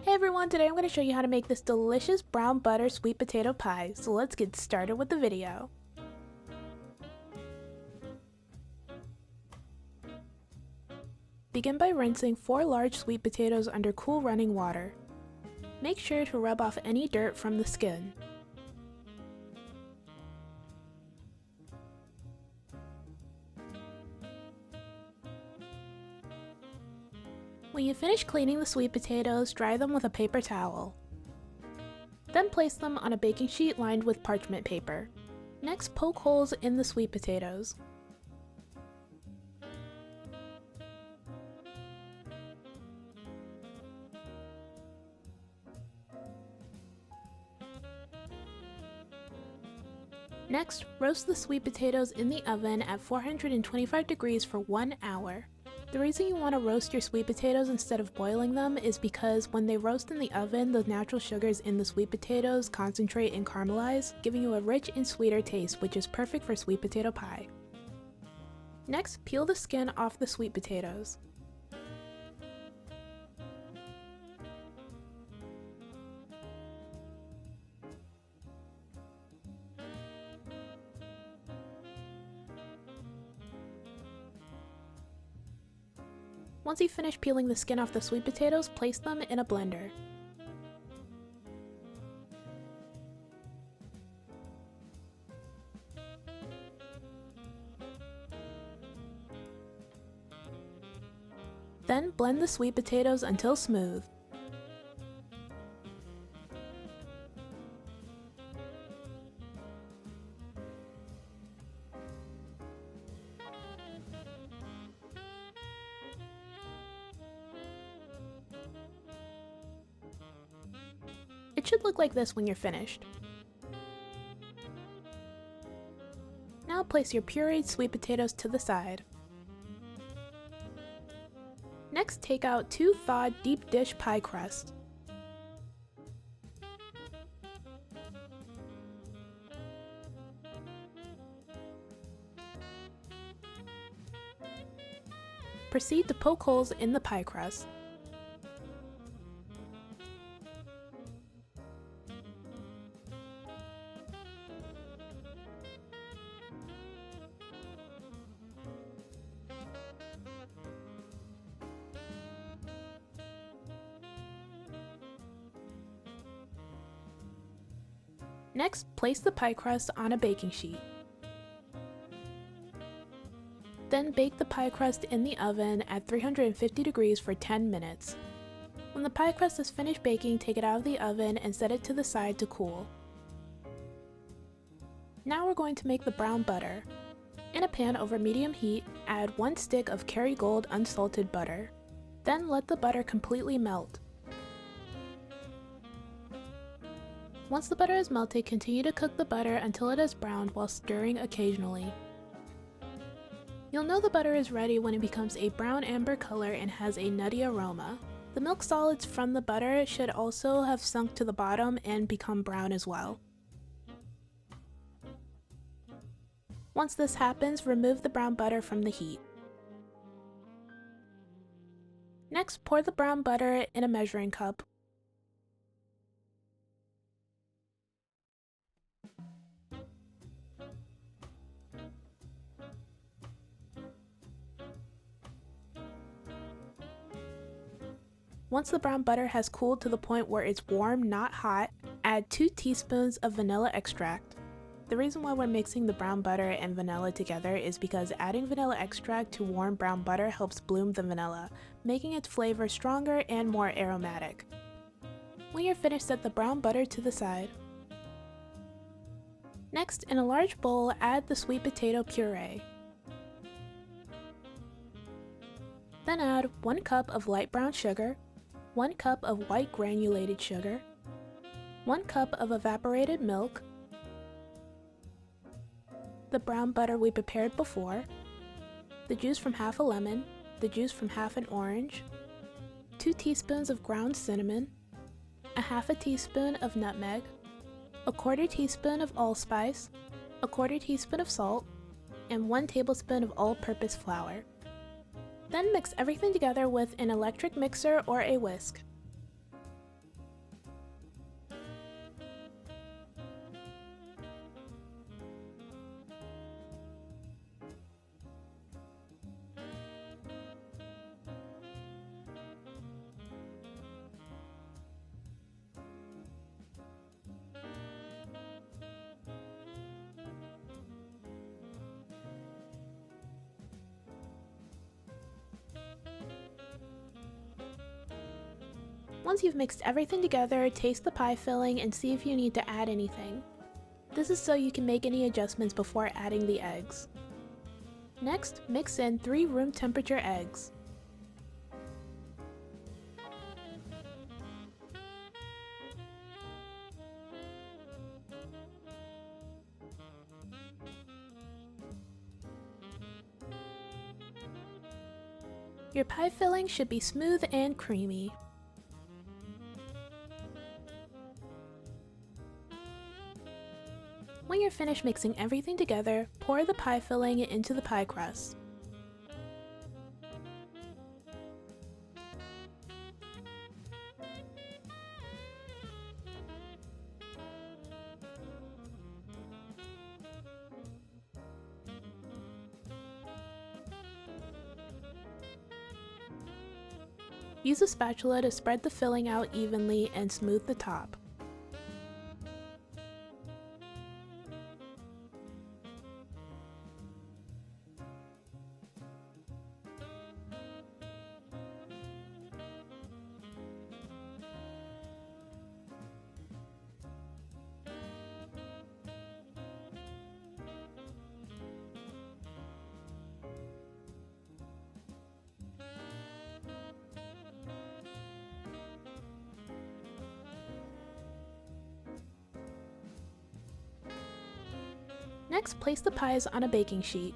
Hey everyone, today I'm going to show you how to make this delicious brown butter sweet potato pie, so let's get started with the video. Begin by rinsing 4 large sweet potatoes under cool running water. Make sure to rub off any dirt from the skin. When you finish cleaning the sweet potatoes, dry them with a paper towel. Then place them on a baking sheet lined with parchment paper. Next, poke holes in the sweet potatoes. Next, roast the sweet potatoes in the oven at 425 degrees for 1 hour. The reason you want to roast your sweet potatoes instead of boiling them is because when they roast in the oven, the natural sugars in the sweet potatoes concentrate and caramelize, giving you a rich and sweeter taste, which is perfect for sweet potato pie. Next, peel the skin off the sweet potatoes. Once you finish peeling the skin off the sweet potatoes, place them in a blender. Then blend the sweet potatoes until smooth. It should look like this when you're finished. Now place your pureed sweet potatoes to the side. Next, take out 2 thawed deep dish pie crusts. Proceed to poke holes in the pie crust. Next, place the pie crust on a baking sheet. Then bake the pie crust in the oven at 350 degrees for 10 minutes. When the pie crust is finished baking, take it out of the oven and set it to the side to cool. Now we're going to make the brown butter. In a pan over medium heat, add 1 stick of Kerrygold unsalted butter. Then let the butter completely melt. Once the butter is melted, continue to cook the butter until it is browned while stirring occasionally. You'll know the butter is ready when it becomes a brown amber color and has a nutty aroma. The milk solids from the butter should also have sunk to the bottom and become brown as well. Once this happens, remove the brown butter from the heat. Next, pour the brown butter in a measuring cup. Once the brown butter has cooled to the point where it's warm, not hot, add 2 teaspoons of vanilla extract. The reason why we're mixing the brown butter and vanilla together is because adding vanilla extract to warm brown butter helps bloom the vanilla, making its flavor stronger and more aromatic. When you're finished, set the brown butter to the side. Next, in a large bowl, add the sweet potato puree. Then add 1 cup of light brown sugar, 1 cup of white granulated sugar, 1 cup of evaporated milk, the brown butter we prepared before, the juice from half a lemon, the juice from half an orange, 2 teaspoons of ground cinnamon, a half a teaspoon of nutmeg, a 1/4 teaspoon of allspice, a 1/4 teaspoon of salt, and 1 tablespoon of all-purpose flour. Then mix everything together with an electric mixer or a whisk. Once you've mixed everything together, taste the pie filling and see if you need to add anything. This is so you can make any adjustments before adding the eggs. Next, mix in 3 room temperature eggs. Your pie filling should be smooth and creamy. When you're finished mixing everything together, pour the pie filling into the pie crust. Use a spatula to spread the filling out evenly and smooth the top. Next, place the pies on a baking sheet.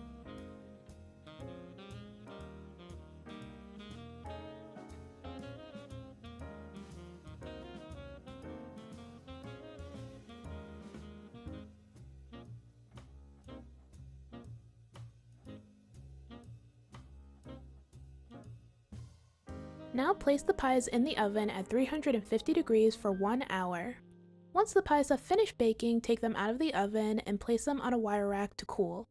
Now place the pies in the oven at 350 degrees for 1 hour. Once the pies have finished baking, take them out of the oven and place them on a wire rack to cool.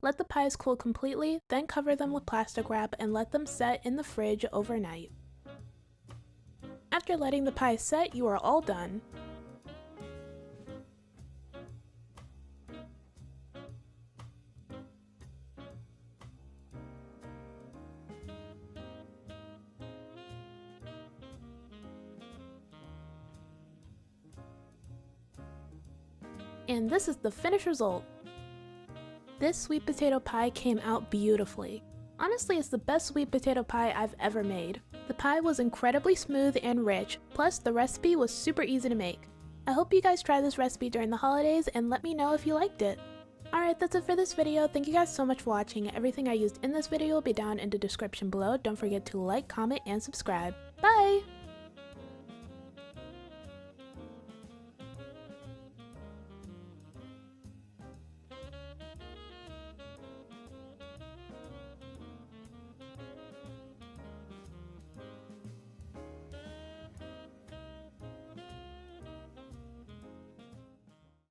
Let the pies cool completely, then cover them with plastic wrap and let them set in the fridge overnight. After letting the pies set, you are all done. And this is the finished result. This sweet potato pie came out beautifully. Honestly, it's the best sweet potato pie I've ever made. The pie was incredibly smooth and rich, plus the recipe was super easy to make. I hope you guys try this recipe during the holidays and let me know if you liked it. Alright, that's it for this video. Thank you guys so much for watching. Everything I used in this video will be down in the description below. Don't forget to like, comment, and subscribe. Bye!